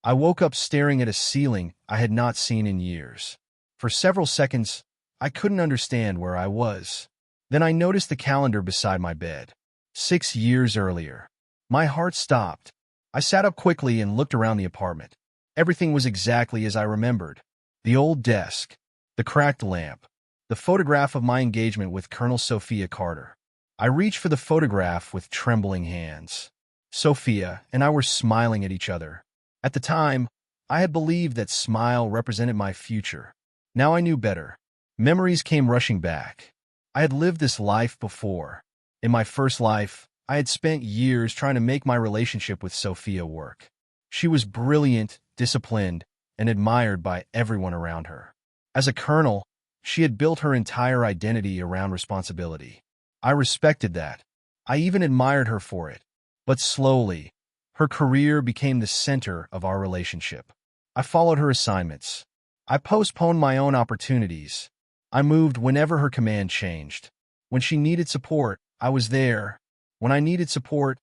I woke up staring at a ceiling I had not seen in years. For several seconds, I couldn't understand where I was. Then I noticed the calendar beside my bed. 6 years earlier. My heart stopped. I sat up quickly and looked around the apartment. Everything was exactly as I remembered. The old desk, the cracked lamp, the photograph of my engagement with Colonel Sophia Carter. I reached for the photograph with trembling hands. Sophia and I were smiling at each other. At the time, I had believed that smile represented my future. Now I knew better. Memories came rushing back. I had lived this life before. In my first life, I had spent years trying to make my relationship with Sophia work. She was brilliant, disciplined, and admired by everyone around her. As a colonel, she had built her entire identity around responsibility. I respected that. I even admired her for it. But slowly, her career became the center of our relationship. I followed her assignments. I postponed my own opportunities. I moved whenever her command changed. When she needed support, I was there. When I needed support,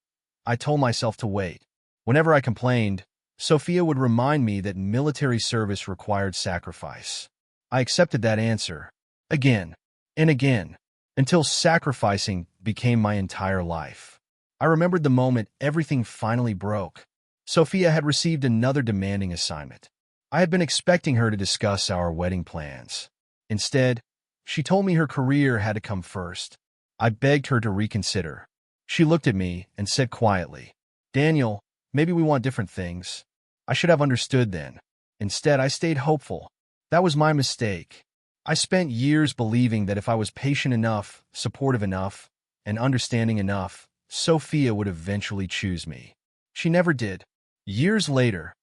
I told myself to wait. Whenever I complained, Sophia would remind me that military service required sacrifice. I accepted that answer, again and again, until sacrificing became my entire life. I remembered the moment everything finally broke. Sophia had received another demanding assignment. I had been expecting her to discuss our wedding plans. Instead, she told me her career had to come first. I begged her to reconsider. She looked at me and said quietly, "Daniel, maybe we want different things." I should have understood then. Instead, I stayed hopeful. That was my mistake. I spent years believing that if I was patient enough, supportive enough, and understanding enough, Sophia would eventually choose me. She never did. Years later,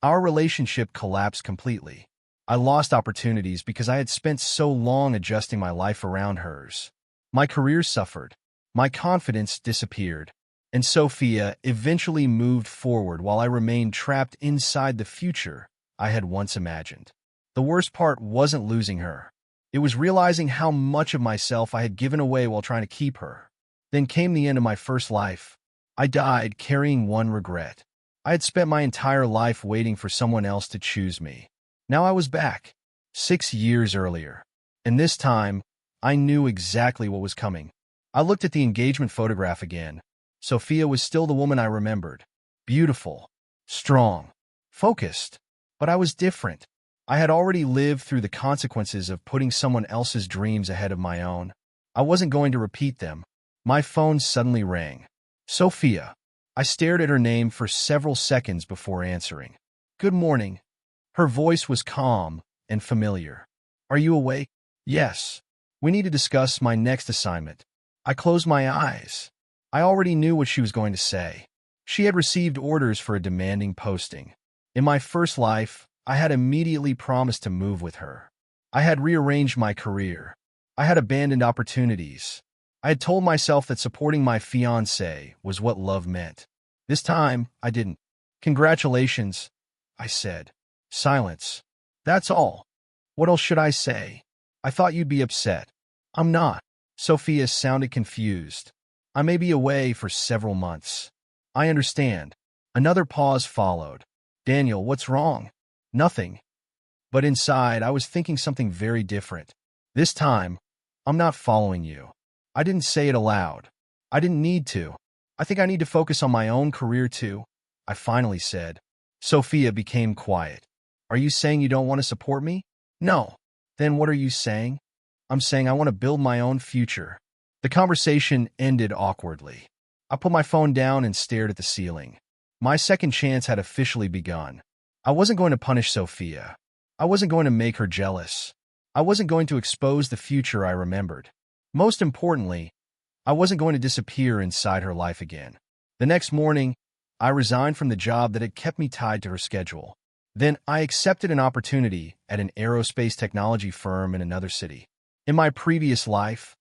our relationship collapsed completely. I lost opportunities because I had spent so long adjusting my life around hers. My career suffered. My confidence disappeared. And Sophia eventually moved forward while I remained trapped inside the future I had once imagined. The worst part wasn't losing her. It was realizing how much of myself I had given away while trying to keep her. Then came the end of my first life. I died carrying one regret. I had spent my entire life waiting for someone else to choose me. Now I was back, 6 years earlier. And this time, I knew exactly what was coming. I looked at the engagement photograph again. Sophia was still the woman I remembered. Beautiful, strong, focused. But I was different. I had already lived through the consequences of putting someone else's dreams ahead of my own. I wasn't going to repeat them. My phone suddenly rang. Sophia. I stared at her name for several seconds before answering. "Good morning." Her voice was calm and familiar. "Are you awake?" "Yes. We need to discuss my next assignment." I closed my eyes. I already knew what she was going to say. She had received orders for a demanding posting. In my first life, I had immediately promised to move with her. I had rearranged my career. I had abandoned opportunities. I had told myself that supporting my fiancé was what love meant. This time, I didn't. "Congratulations," I said. Silence. "That's all. What else should I say? I thought you'd be upset." "I'm not." Sophia sounded confused. "I may be away for several months." "I understand." Another pause followed. "Daniel, what's wrong?" "Nothing." But inside, I was thinking something very different. This time, "I'm not following you." I didn't say it aloud. I didn't need to. "I think I need to focus on my own career too," I finally said. Sophia became quiet. "Are you saying you don't want to support me?" "No." "Then what are you saying?" "I'm saying I want to build my own future." The conversation ended awkwardly. I put my phone down and stared at the ceiling. My second chance had officially begun. I wasn't going to punish Sophia. I wasn't going to make her jealous. I wasn't going to expose the future I remembered. Most importantly, I wasn't going to disappear inside her life again. The next morning, I resigned from the job that had kept me tied to her schedule. Then I accepted an opportunity at an aerospace technology firm in another city. In my previous life,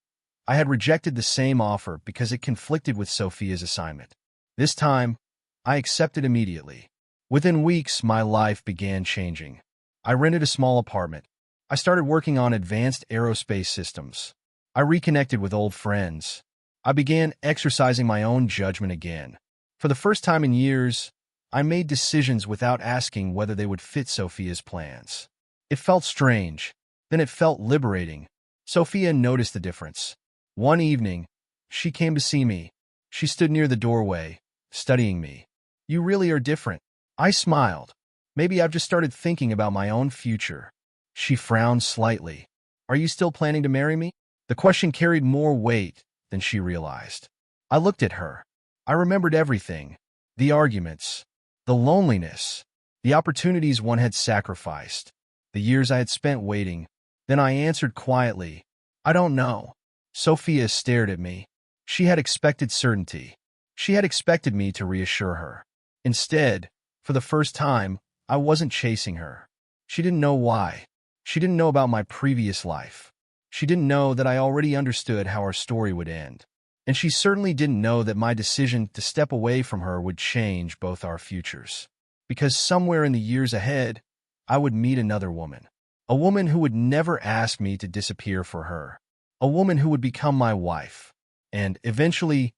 I had rejected the same offer because it conflicted with Sophia's assignment. This time, I accepted immediately. Within weeks, my life began changing. I rented a small apartment. I started working on advanced aerospace systems. I reconnected with old friends. I began exercising my own judgment again. For the first time in years, I made decisions without asking whether they would fit Sophia's plans. It felt strange. Then it felt liberating. Sophia noticed the difference. One evening, she came to see me. She stood near the doorway, studying me. "You really are different." I smiled. "Maybe I've just started thinking about my own future." She frowned slightly. "Are you still planning to marry me?" The question carried more weight than she realized. I looked at her. I remembered everything. The arguments, the loneliness, the opportunities one had sacrificed, the years I had spent waiting. Then I answered quietly, "I don't know." Sophia stared at me. She had expected certainty. She had expected me to reassure her. Instead, for the first time, I wasn't chasing her. She didn't know why. She didn't know about my previous life. She didn't know that I already understood how our story would end. And she certainly didn't know that my decision to step away from her would change both our futures. Because somewhere in the years ahead, I would meet another woman. A woman who would never ask me to disappear for her. A woman who would become my wife. And eventually,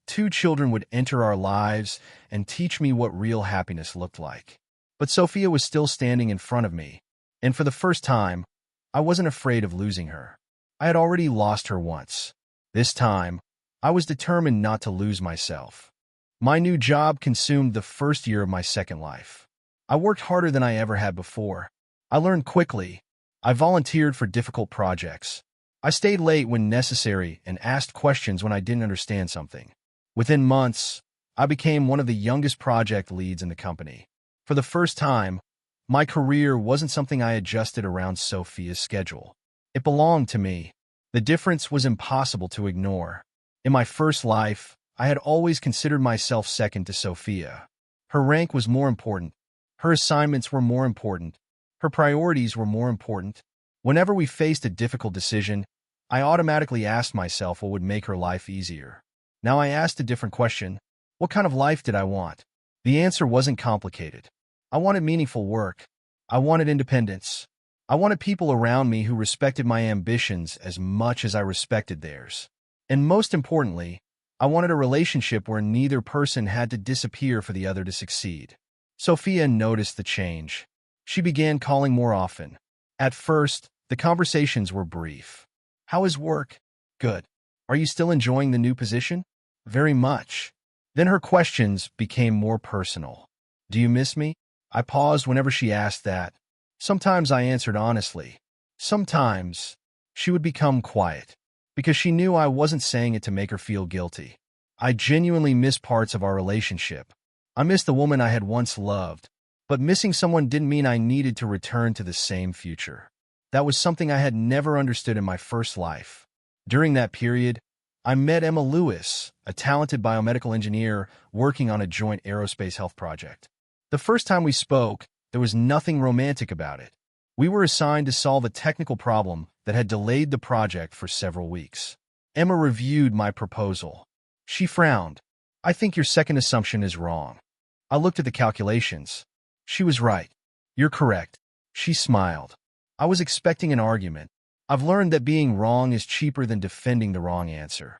2 children would enter our lives and teach me what real happiness looked like. But Sophia was still standing in front of me. And for the first time, I wasn't afraid of losing her. I had already lost her once. This time, I was determined not to lose myself. My new job consumed the first year of my second life. I worked harder than I ever had before. I learned quickly. I volunteered for difficult projects. I stayed late when necessary and asked questions when I didn't understand something. Within months, I became one of the youngest project leads in the company. For the first time, my career wasn't something I adjusted around Sophia's schedule. It belonged to me. The difference was impossible to ignore. In my first life, I had always considered myself second to Sophia. Her rank was more important. Her assignments were more important. Her priorities were more important. Whenever we faced a difficult decision, I automatically asked myself what would make her life easier. Now I asked a different question. What kind of life did I want? The answer wasn't complicated. I wanted meaningful work. I wanted independence. I wanted people around me who respected my ambitions as much as I respected theirs. And most importantly, I wanted a relationship where neither person had to disappear for the other to succeed. Sophia noticed the change. She began calling more often. At first, the conversations were brief. "How is work?" "Good." "Are you still enjoying the new position?" "Very much." Then her questions became more personal. "Do you miss me?" I paused whenever she asked that. Sometimes I answered honestly. Sometimes she would become quiet, because she knew I wasn't saying it to make her feel guilty. I genuinely missed parts of our relationship. I missed the woman I had once loved, but missing someone didn't mean I needed to return to the same future. That was something I had never understood in my first life. During that period, I met Emma Lewis, a talented biomedical engineer working on a joint aerospace health project. The first time we spoke, there was nothing romantic about it. We were assigned to solve a technical problem that had delayed the project for several weeks. Emma reviewed my proposal. She frowned. "I think your second assumption is wrong." I looked at the calculations. She was right. "You're correct." She smiled. I was expecting an argument. I've learned that being wrong is cheaper than defending the wrong answer.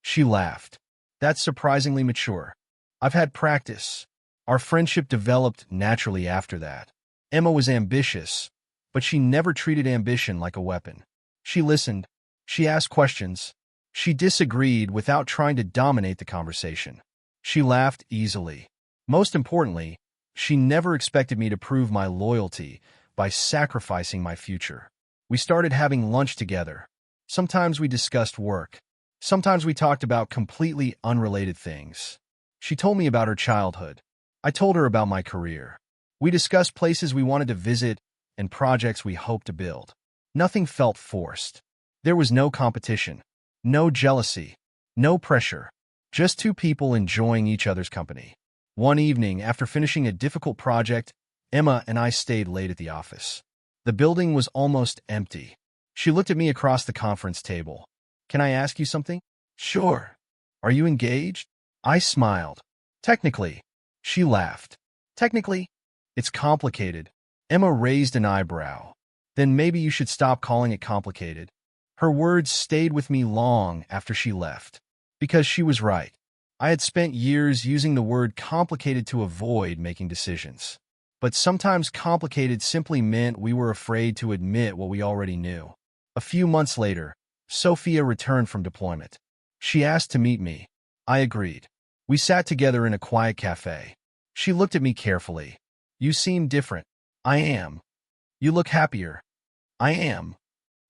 She laughed. "That's surprisingly mature." "I've had practice." Our friendship developed naturally after that. Emma was ambitious, but she never treated ambition like a weapon. She listened. She asked questions. She disagreed without trying to dominate the conversation. She laughed easily. Most importantly, she never expected me to prove my loyalty by sacrificing my future. We started having lunch together. Sometimes we discussed work. Sometimes we talked about completely unrelated things. She told me about her childhood. I told her about my career. We discussed places we wanted to visit and projects we hoped to build. Nothing felt forced. There was no competition, no jealousy, no pressure, just 2 people enjoying each other's company. One evening, after finishing a difficult project, Emma and I stayed late at the office. The building was almost empty. She looked at me across the conference table. "Can I ask you something?" "Sure." "Are you engaged?" I smiled. "Technically." She laughed. "Technically?" "It's complicated." Emma raised an eyebrow. "Then maybe you should stop calling it complicated." Her words stayed with me long after she left. Because she was right. I had spent years using the word complicated to avoid making decisions. But sometimes complicated simply meant we were afraid to admit what we already knew. A few months later, Sophia returned from deployment. She asked to meet me. I agreed. We sat together in a quiet cafe. She looked at me carefully. You seem different. I am. You look happier. I am.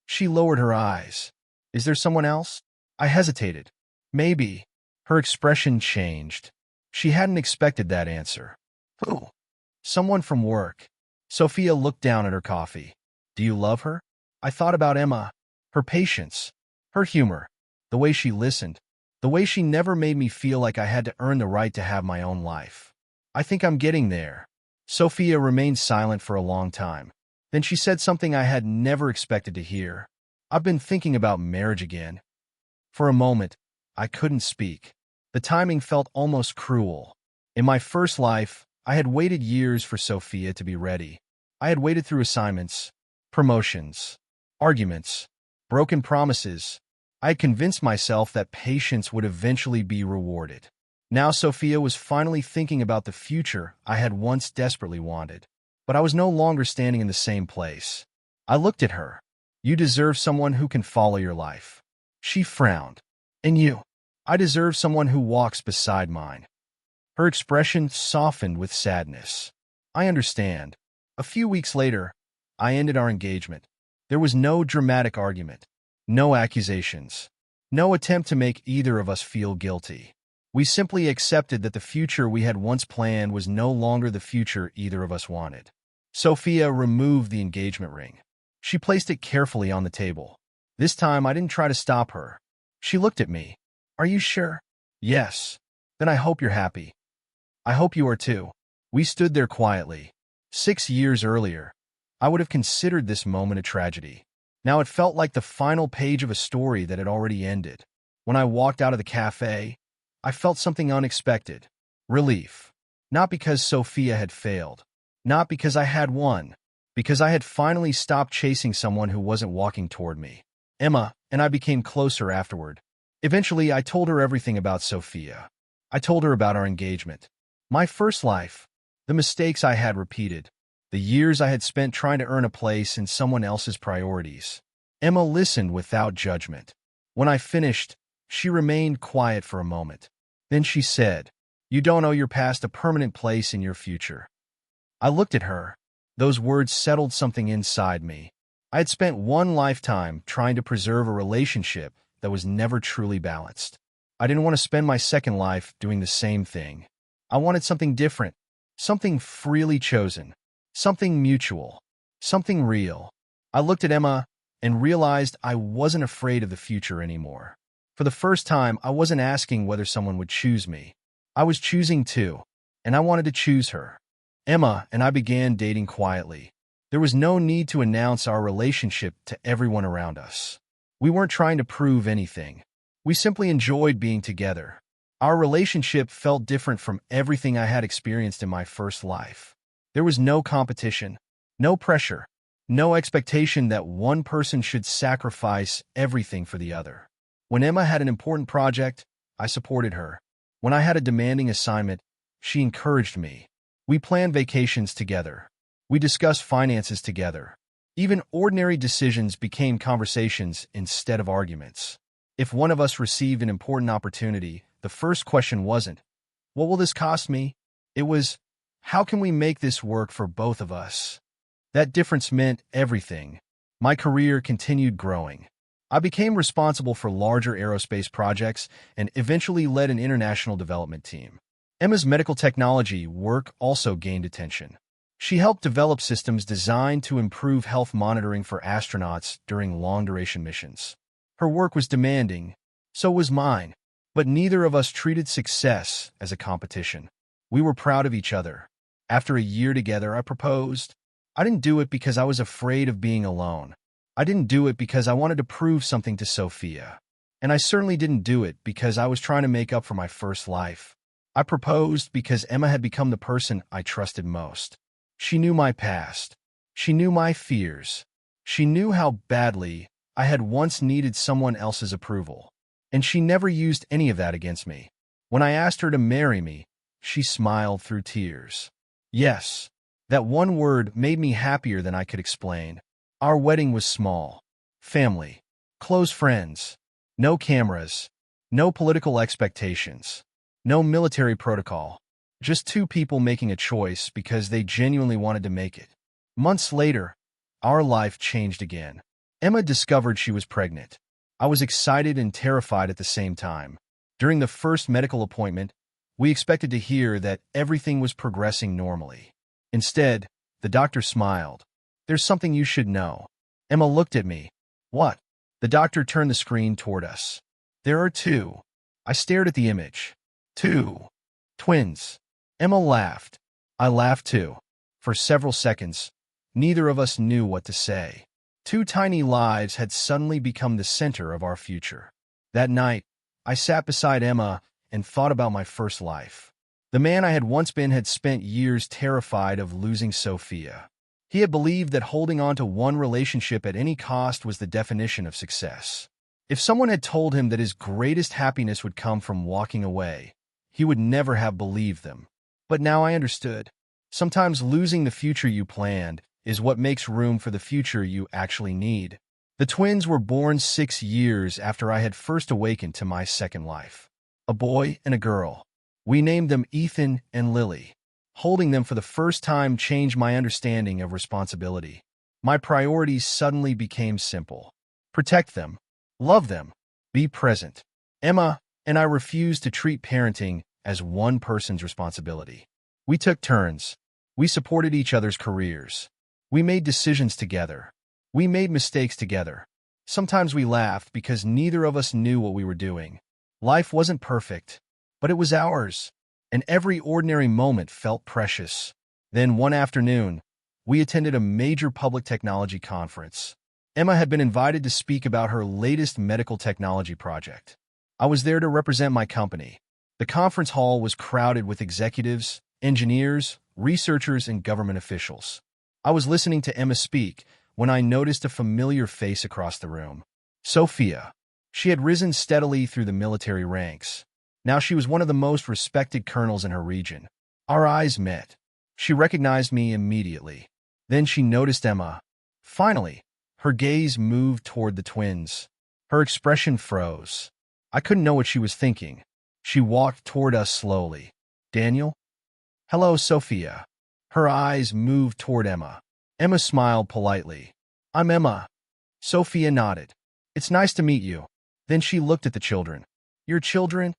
She lowered her eyes. Is there someone else? I hesitated. Maybe. Her expression changed. She hadn't expected that answer. Who? Someone from work. Sophia looked down at her coffee. Do you love her? I thought about Emma. Her patience. Her humor. The way she listened. The way she never made me feel like I had to earn the right to have my own life. I think I'm getting there. Sophia remained silent for a long time. Then she said something I had never expected to hear. I've been thinking about marriage again. For a moment, I couldn't speak. The timing felt almost cruel. In my first life, I had waited years for Sophia to be ready. I had waited through assignments, promotions, arguments, broken promises. I had convinced myself that patience would eventually be rewarded. Now Sophia was finally thinking about the future I had once desperately wanted. But I was no longer standing in the same place. I looked at her. You deserve someone who can follow your life. She frowned. And you? I deserve someone who walks beside mine. Her expression softened with sadness. I understand. A few weeks later, I ended our engagement. There was no dramatic argument, no accusations, no attempt to make either of us feel guilty. We simply accepted that the future we had once planned was no longer the future either of us wanted. Sophia removed the engagement ring. She placed it carefully on the table. This time, I didn't try to stop her. She looked at me. Are you sure? Yes. Then I hope you're happy. I hope you are too. We stood there quietly. 6 years earlier, I would have considered this moment a tragedy. Now it felt like the final page of a story that had already ended. When I walked out of the cafe, I felt something unexpected. Relief. Not because Sophia had failed. Not because I had won. Because I had finally stopped chasing someone who wasn't walking toward me. Emma and I became closer afterward. Eventually, I told her everything about Sophia. I told her about our engagement. My first life. The mistakes I had repeated. The years I had spent trying to earn a place in someone else's priorities. Emma listened without judgment. When I finished, she remained quiet for a moment. Then she said, "You don't owe your past a permanent place in your future." I looked at her. Those words settled something inside me. I had spent one lifetime trying to preserve a relationship that was never truly balanced. I didn't want to spend my second life doing the same thing. I wanted something different, something freely chosen, something mutual, something real. I looked at Emma and realized I wasn't afraid of the future anymore. For the first time, I wasn't asking whether someone would choose me. I was choosing too, and I wanted to choose her. Emma and I began dating quietly. There was no need to announce our relationship to everyone around us. We weren't trying to prove anything. We simply enjoyed being together. Our relationship felt different from everything I had experienced in my first life. There was no competition, no pressure, no expectation that one person should sacrifice everything for the other. When Emma had an important project, I supported her. When I had a demanding assignment, she encouraged me. We planned vacations together. We discussed finances together. Even ordinary decisions became conversations instead of arguments. If one of us received an important opportunity, the first question wasn't, "What will this cost me?" It was, "How can we make this work for both of us?" That difference meant everything. My career continued growing. I became responsible for larger aerospace projects and eventually led an international development team. Emma's medical technology work also gained attention. She helped develop systems designed to improve health monitoring for astronauts during long-duration missions. Her work was demanding, so was mine, but neither of us treated success as a competition. We were proud of each other. After a year together, I proposed. I didn't do it because I was afraid of being alone. I didn't do it because I wanted to prove something to Sophia. And I certainly didn't do it because I was trying to make up for my first life. I proposed because Emma had become the person I trusted most. She knew my past. She knew my fears. She knew how badly I had once needed someone else's approval. And she never used any of that against me. When I asked her to marry me, she smiled through tears. Yes, that one word made me happier than I could explain. Our wedding was small. Family. Close friends. No cameras. No political expectations. No military protocol. Just two people making a choice because they genuinely wanted to make it. Months later, our life changed again. Emma discovered she was pregnant. I was excited and terrified at the same time. During the first medical appointment, we expected to hear that everything was progressing normally. Instead, the doctor smiled. There's something you should know. Emma looked at me. What? The doctor turned the screen toward us. There are two. I stared at the image. Two. Twins. Emma laughed. I laughed too. For several seconds, neither of us knew what to say. Two tiny lives had suddenly become the center of our future. That night, I sat beside Emma and thought about my first life. The man I had once been had spent years terrified of losing Sophia. He had believed that holding on to one relationship at any cost was the definition of success. If someone had told him that his greatest happiness would come from walking away, he would never have believed them. But now I understood. Sometimes losing the future you planned is what makes room for the future you actually need. The twins were born 6 years after I had first awakened to my second life. A boy and a girl. We named them Ethan and Lily. Holding them for the first time changed my understanding of responsibility. My priorities suddenly became simple. Protect them. Love them. Be present. Emma and I refused to treat parenting as one person's responsibility. We took turns. We supported each other's careers. We made decisions together. We made mistakes together. Sometimes we laughed because neither of us knew what we were doing. Life wasn't perfect, but it was ours, and every ordinary moment felt precious. Then one afternoon, we attended a major public technology conference. Emma had been invited to speak about her latest medical technology project. I was there to represent my company. The conference hall was crowded with executives, engineers, researchers, and government officials. I was listening to Emma speak when I noticed a familiar face across the room. Sophia. She had risen steadily through the military ranks. Now she was one of the most respected colonels in her region. Our eyes met. She recognized me immediately. Then she noticed Emma. Finally, her gaze moved toward the twins. Her expression froze. I couldn't know what she was thinking. She walked toward us slowly. Daniel? Hello, Sophia. Her eyes moved toward Emma. Emma smiled politely. I'm Emma. Sophia nodded. It's nice to meet you. Then she looked at the children. Your children?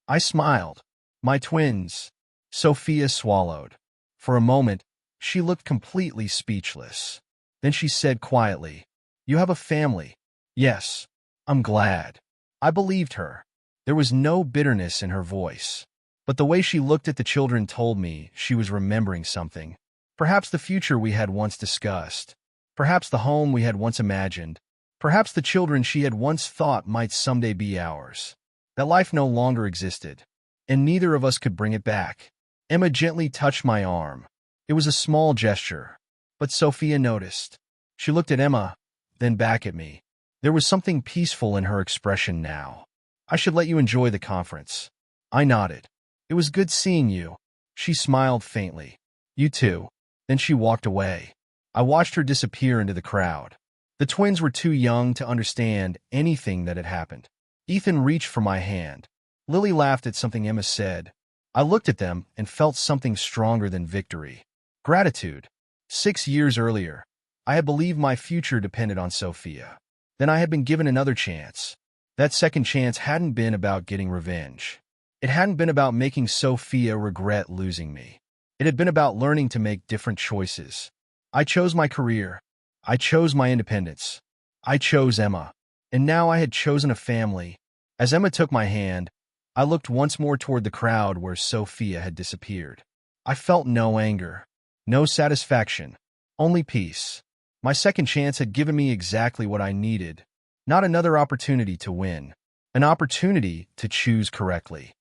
I smiled. My twins. Sophia swallowed. For a moment, she looked completely speechless. Then she said quietly, You have a family. Yes, I'm glad. I believed her. There was no bitterness in her voice. But the way she looked at the children told me she was remembering something. Perhaps the future we had once discussed. Perhaps the home we had once imagined. Perhaps the children she had once thought might someday be ours. That life no longer existed, and neither of us could bring it back. Emma gently touched my arm. It was a small gesture, but Sophia noticed. She looked at Emma, then back at me. There was something peaceful in her expression now. I should let you enjoy the conference. I nodded. It was good seeing you. She smiled faintly. You too. Then she walked away. I watched her disappear into the crowd. The twins were too young to understand anything that had happened. Ethan reached for my hand. Lily laughed at something Emma said. I looked at them and felt something stronger than victory. Gratitude. 6 years earlier, I had believed my future depended on Sophia. Then I had been given another chance. That second chance hadn't been about getting revenge. It hadn't been about making Sophia regret losing me. It had been about learning to make different choices. I chose my career. I chose my independence. I chose Emma. And now I had chosen a family. As Emma took my hand, I looked once more toward the crowd where Sophia had disappeared. I felt no anger, no satisfaction, only peace. My second chance had given me exactly what I needed. Not another opportunity to win. An opportunity to choose correctly.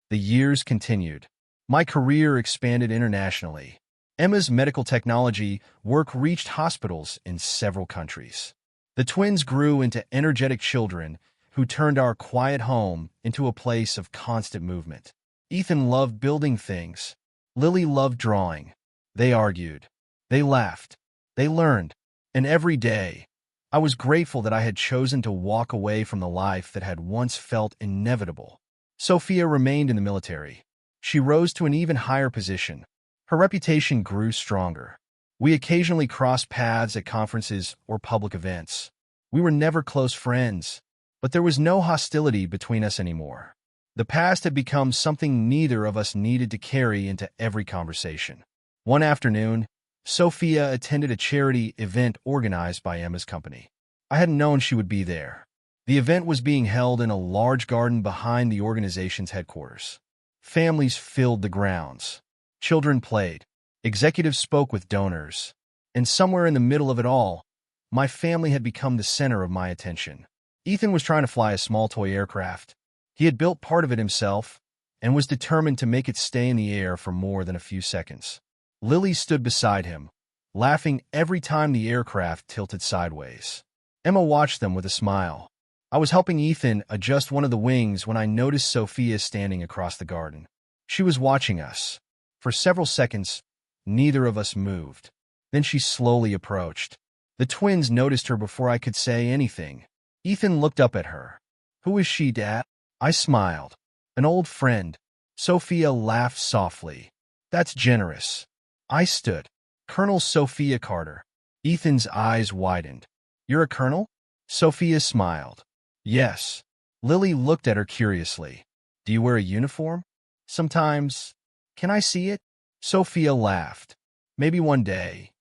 The years continued. My career expanded internationally. Emma's medical technology work reached hospitals in several countries. The twins grew into energetic children who turned our quiet home into a place of constant movement. Ethan loved building things. Lily loved drawing. They argued. They laughed. They learned. And every day, I was grateful that I had chosen to walk away from the life that had once felt inevitable. Sophia remained in the military. She rose to an even higher position. Her reputation grew stronger. We occasionally crossed paths at conferences or public events. We were never close friends, but there was no hostility between us anymore. The past had become something neither of us needed to carry into every conversation. One afternoon, Sophia attended a charity event organized by Emma's company. I hadn't known she would be there. The event was being held in a large garden behind the organization's headquarters. Families filled the grounds. Children played. Executives spoke with donors. And somewhere in the middle of it all, my family had become the center of my attention. Ethan was trying to fly a small toy aircraft. He had built part of it himself and was determined to make it stay in the air for more than a few seconds. Lily stood beside him, laughing every time the aircraft tilted sideways. Emma watched them with a smile. I was helping Ethan adjust one of the wings when I noticed Sophia standing across the garden. She was watching us. For several seconds, neither of us moved. Then she slowly approached. The twins noticed her before I could say anything. Ethan looked up at her. "Who is she, Dad?" I smiled. "An old friend." Sophia laughed softly. "That's generous." I stood. "Colonel Sophia Carter." Ethan's eyes widened. "You're a colonel?" Sophia smiled. "Yes." Lily looked at her curiously. "Do you wear a uniform?" "Sometimes." "Can I see it?" Sophia laughed. "Maybe one day."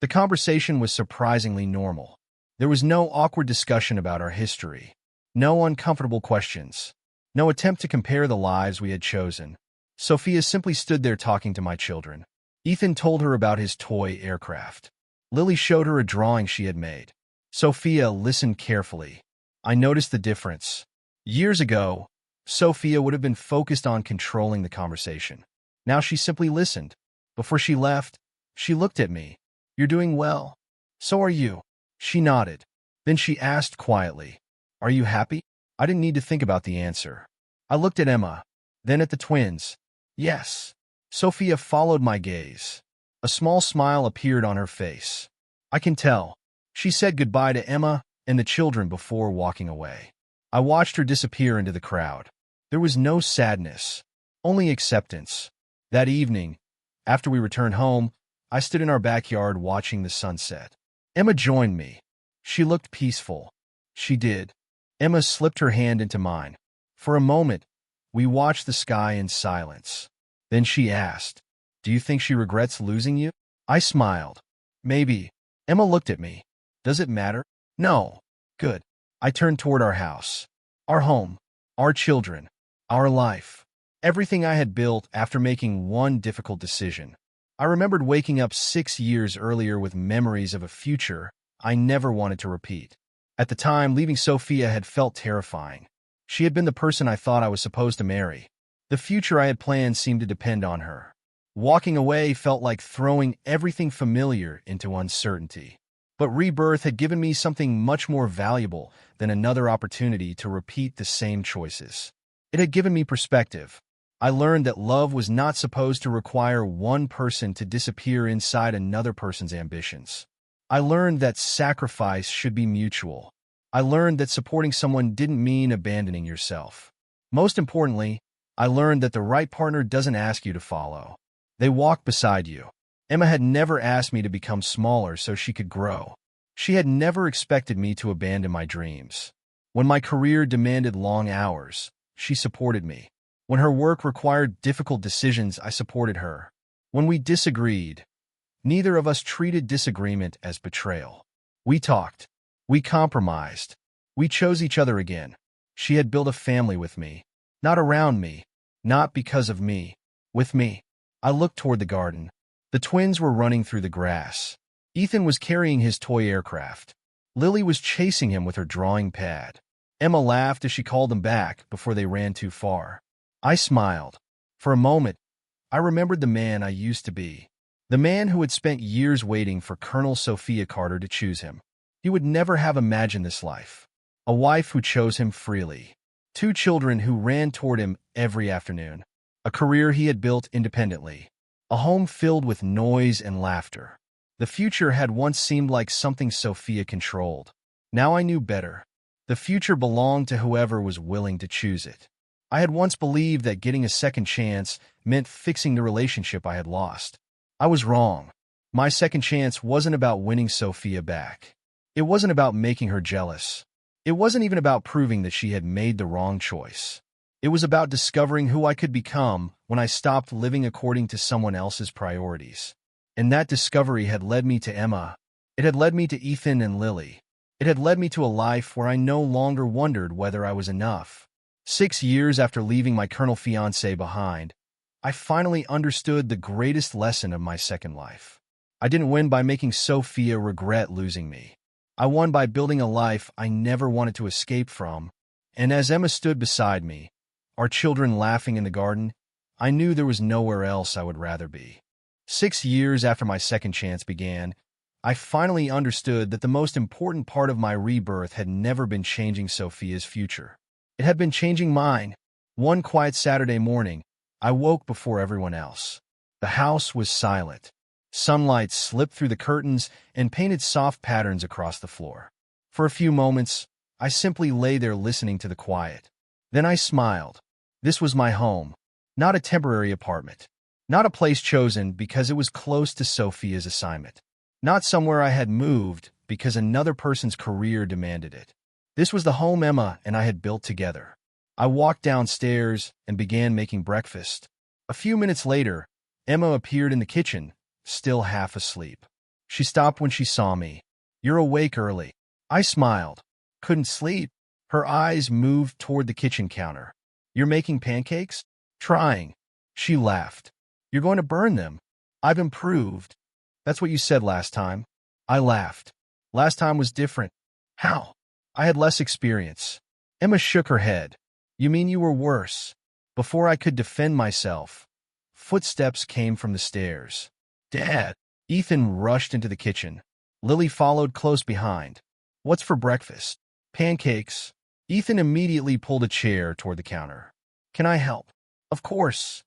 The conversation was surprisingly normal. There was no awkward discussion about our history. No uncomfortable questions. No attempt to compare the lives we had chosen. Sophia simply stood there talking to my children. Ethan told her about his toy aircraft. Lily showed her a drawing she had made. Sophia listened carefully. I noticed the difference. Years ago, Sophia would have been focused on controlling the conversation. Now she simply listened. Before she left, she looked at me. "You're doing well." "So are you." She nodded. Then she asked quietly, "Are you happy?" I didn't need to think about the answer. I looked at Emma, then at the twins. "Yes." Sophia followed my gaze. A small smile appeared on her face. "I can tell." She said goodbye to Emma and the children before walking away. I watched her disappear into the crowd. There was no sadness, only acceptance. That evening, after we returned home, I stood in our backyard watching the sunset. Emma joined me. She looked peaceful. She did. Emma slipped her hand into mine. For a moment, we watched the sky in silence. Then she asked, "Do you think she regrets losing you?" I smiled. "Maybe." Emma looked at me. "Does it matter?" "No." "Good." I turned toward our house. Our home. Our children. Our life. Everything I had built after making one difficult decision. I remembered waking up 6 years earlier with memories of a future I never wanted to repeat. At the time, leaving Sophia had felt terrifying. She had been the person I thought I was supposed to marry. The future I had planned seemed to depend on her. Walking away felt like throwing everything familiar into uncertainty. But rebirth had given me something much more valuable than another opportunity to repeat the same choices. It had given me perspective. I learned that love was not supposed to require one person to disappear inside another person's ambitions. I learned that sacrifice should be mutual. I learned that supporting someone didn't mean abandoning yourself. Most importantly, I learned that the right partner doesn't ask you to follow. They walk beside you. Emma had never asked me to become smaller so she could grow. She had never expected me to abandon my dreams. When my career demanded long hours, she supported me. When her work required difficult decisions, I supported her. When we disagreed, neither of us treated disagreement as betrayal. We talked. We compromised. We chose each other again. She had built a family with me. Not around me. Not because of me. With me. I looked toward the garden. The twins were running through the grass. Ethan was carrying his toy aircraft. Lily was chasing him with her drawing pad. Emma laughed as she called them back before they ran too far. I smiled. For a moment, I remembered the man I used to be. The man who had spent years waiting for Colonel Sophia Carter to choose him. He would never have imagined this life. A wife who chose him freely. 2 children who ran toward him every afternoon. a career he had built independently, a home filled with noise and laughter. The future had once seemed like something Sophia controlled. Now I knew better. The future belonged to whoever was willing to choose it. I had once believed that getting a second chance meant fixing the relationship I had lost. I was wrong. My second chance wasn't about winning Sophia back. It wasn't about making her jealous. It wasn't even about proving that she had made the wrong choice. It was about discovering who I could become when I stopped living according to someone else's priorities. And that discovery had led me to Emma. It had led me to Ethan and Lily. It had led me to a life where I no longer wondered whether I was enough. 6 years after leaving my ex-fiancée behind, I finally understood the greatest lesson of my second life. I didn't win by making Sophia regret losing me. I won by building a life I never wanted to escape from. And as Emma stood beside me, our children laughing in the garden, I knew there was nowhere else I would rather be. 6 years after my second chance began, I finally understood that the most important part of my rebirth had never been changing Sophia's future. It had been changing mine. One quiet Saturday morning, I woke before everyone else. The house was silent. Sunlight slipped through the curtains and painted soft patterns across the floor. For a few moments, I simply lay there listening to the quiet. Then I smiled. This was my home, not a temporary apartment, not a place chosen because it was close to Sophia's assignment, not somewhere I had moved because another person's career demanded it. This was the home Emma and I had built together. I walked downstairs and began making breakfast. A few minutes later, Emma appeared in the kitchen, still half asleep. She stopped when she saw me. "You're awake early." I smiled. "Couldn't sleep." Her eyes moved toward the kitchen counter. "You're making pancakes?" "Trying." She laughed. "You're going to burn them." "I've improved." "That's what you said last time." I laughed. "Last time was different." "How?" "I had less experience." Emma shook her head. "You mean you were worse?" Before I could defend myself, footsteps came from the stairs. "Dad!" Ethan rushed into the kitchen. Lily followed close behind. "What's for breakfast?" "Pancakes." Ethan immediately pulled a chair toward the counter. "Can I help?" "Of course."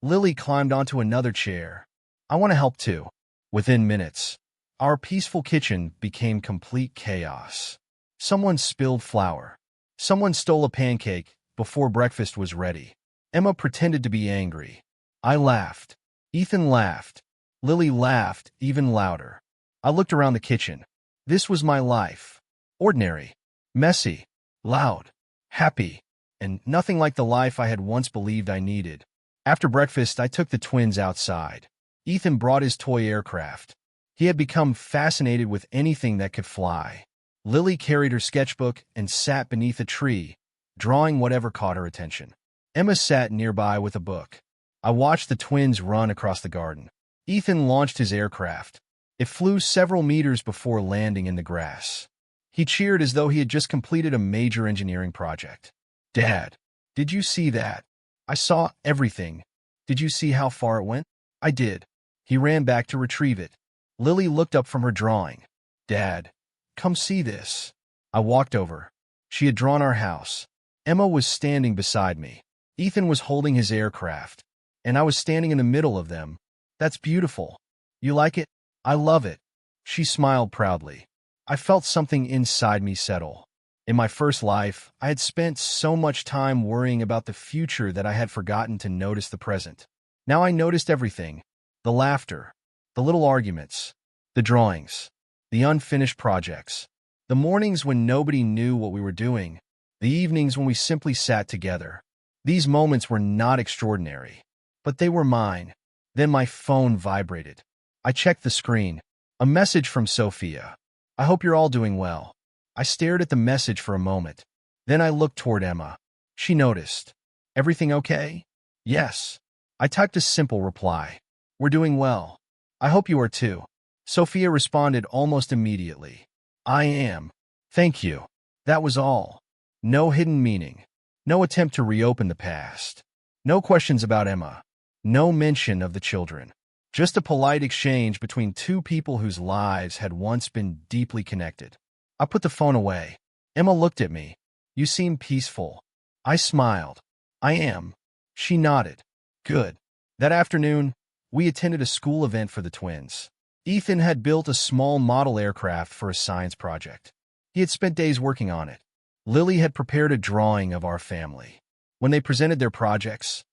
Lily climbed onto another chair. "I want to help too." Within minutes, our peaceful kitchen became complete chaos. Someone spilled flour. Someone stole a pancake before breakfast was ready. Emma pretended to be angry. I laughed. Ethan laughed. Lily laughed even louder. I looked around the kitchen. This was my life. Ordinary, messy, loud, happy, and nothing like the life I had once believed I needed. After breakfast, I took the twins outside. Ethan brought his toy aircraft. He had become fascinated with anything that could fly. Lily carried her sketchbook and sat beneath a tree, drawing whatever caught her attention. Emma sat nearby with a book. I watched the twins run across the garden. Ethan launched his aircraft. It flew several meters before landing in the grass. He cheered as though he had just completed a major engineering project. "Dad, did you see that?" "I saw everything." "Did you see how far it went?" "I did." He ran back to retrieve it. Lily looked up from her drawing. "Dad, come see this." I walked over. She had drawn our house. Emma was standing beside me. Ethan was holding his aircraft, and I was standing in the middle of them. "That's beautiful. You like it?" "I love it." She smiled proudly. I felt something inside me settle. In my first life, I had spent so much time worrying about the future that I had forgotten to notice the present. Now I noticed everything. The laughter, the little arguments, the drawings, the unfinished projects, the mornings when nobody knew what we were doing, the evenings when we simply sat together. These moments were not extraordinary, but they were mine. Then my phone vibrated. I checked the screen. A message from Sophia. "I hope you're all doing well." I stared at the message for a moment. Then I looked toward Emma. She noticed. "Everything okay?" "Yes." I typed a simple reply. "We're doing well. I hope you are too." Sophia responded almost immediately. "I am. Thank you." That was all. No hidden meaning. No attempt to reopen the past. No questions about Emma. No mention of the children. Just a polite exchange between two people whose lives had once been deeply connected. I put the phone away. Emma looked at me. "You seem peaceful." I smiled. "I am." She nodded. Good. That afternoon, we attended a school event for the twins. Ethan had built a small model aircraft for a science project. He had spent days working on it. Lily had prepared a drawing of our family. When they presented their projects,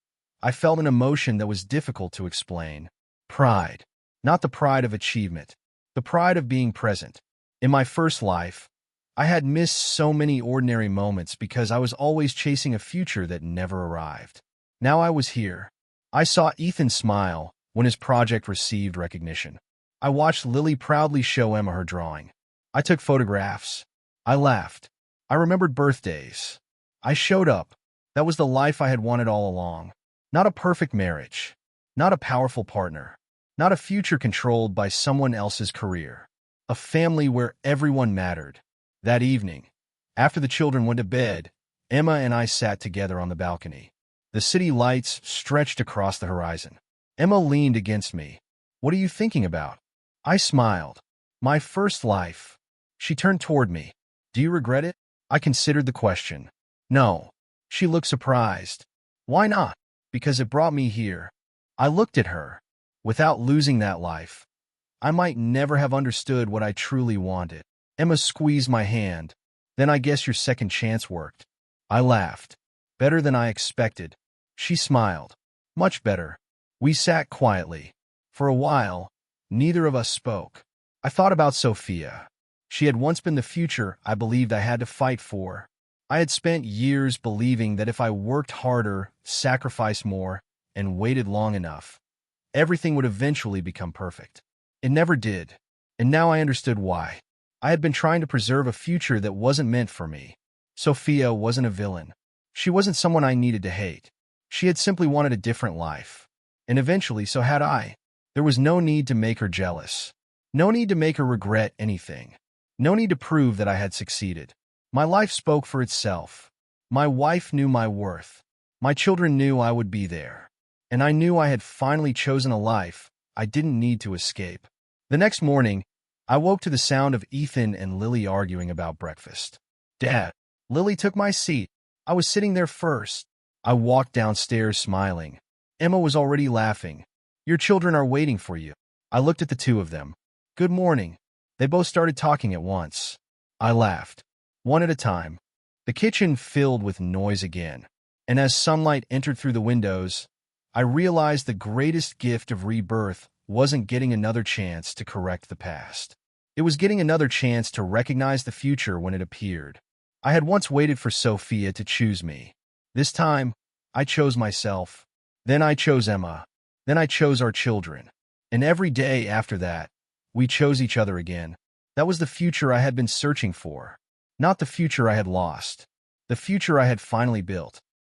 I felt an emotion that was difficult to explain. Pride. Not the pride of achievement, the pride of being present. In my first life, I had missed so many ordinary moments because I was always chasing a future that never arrived. Now I was here. I saw Ethan smile when his project received recognition. I watched Lily proudly show Emma her drawing. I took photographs. I laughed. I remembered birthdays. I showed up. That was the life I had wanted all along. Not a perfect marriage. Not a powerful partner. Not a future controlled by someone else's career. A family where everyone mattered. That evening, after the children went to bed, Emma and I sat together on the balcony. The city lights stretched across the horizon. Emma leaned against me. "What are you thinking about?" I smiled. "My first life." She turned toward me. "Do you regret it?" I considered the question. "No." She looked surprised. "Why not?" "Because it brought me here." I looked at her. Without losing that life, I might never have understood what I truly wanted. Emma squeezed my hand. "Then I guess your second chance worked." I laughed. "Better than I expected." She smiled. "Much better." We sat quietly. For a while, neither of us spoke. I thought about Sophia. She had once been the future I believed I had to fight for. I had spent years believing that if I worked harder, sacrificed more, and waited long enough, everything would eventually become perfect. It never did, and now I understood why. I had been trying to preserve a future that wasn't meant for me. Sophia wasn't a villain. She wasn't someone I needed to hate. She had simply wanted a different life. And eventually, so had I. There was no need to make her jealous. No need to make her regret anything. No need to prove that I had succeeded. My life spoke for itself. My wife knew my worth. My children knew I would be there. And I knew I had finally chosen a life I didn't need to escape. The next morning, I woke to the sound of Ethan and Lily arguing about breakfast. "Dad." Lily took my seat. I was sitting there first. I walked downstairs smiling. Emma was already laughing. "Your children are waiting for you." I looked at the two of them. "Good morning." They both started talking at once. I laughed. One at a time. The kitchen filled with noise again. And as sunlight entered through the windows, I realized the greatest gift of rebirth wasn't getting another chance to correct the past. It was getting another chance to recognize the future when it appeared. I had once waited for Sophia to choose me. This time, I chose myself. Then I chose Emma. Then I chose our children. And every day after that, we chose each other again. That was the future I had been searching for. Not the future I had lost. The future I had finally built.